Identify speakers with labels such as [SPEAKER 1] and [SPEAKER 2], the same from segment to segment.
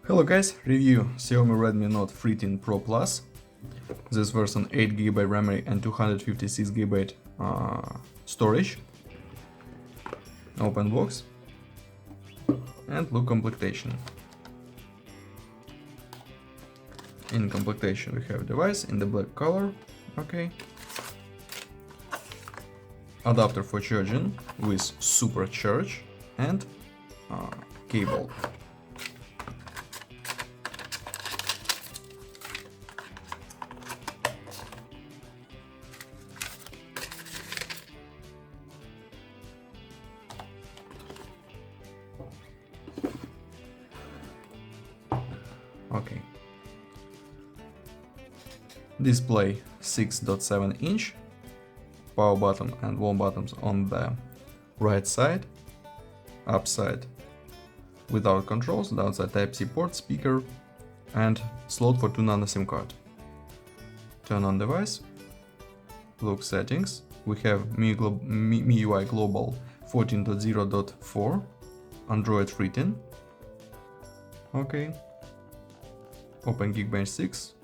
[SPEAKER 1] Hello guys, review Xiaomi Redmi Note 13 Pro Plus. This version 8GB memory and 256GB storage. Open box and look complementation. In complementation we have device in the black color, okay. Adapter for charging with supercharge and cable. Okay. Display 6.7 inch, power button and volume buttons on the right side, upside without controls, downside Type-C port, speaker and slot for 2 nano SIM card. Turn on device, look settings, we have MIUI Global 14.0.4, Android 13, okay. Open Geekbench 6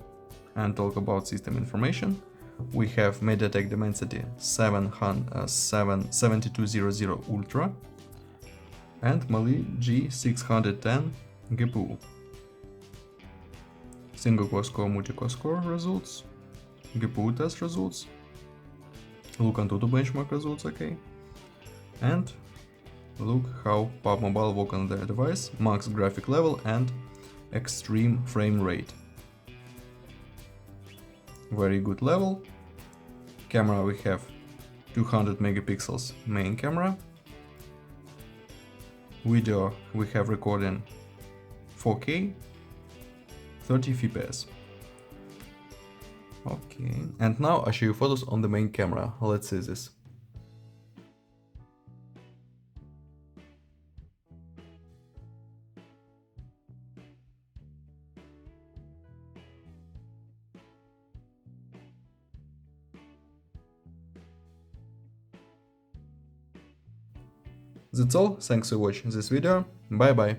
[SPEAKER 1] and talk about system information. We have MediaTek Dimensity 7200 Ultra and Mali G610 GPU. Single core score, multi-core score results, GPU test results, look Antutu benchmark results, okay. And look how PUBG Mobile work on the device, max graphic level and extreme frame rate. Very good level. Camera we have 200 megapixels main camera. Video we have recording 4K 30 fps. Okay, and now I show you photos on the main camera. Let's see this. That's all, thanks for watching this video, bye bye.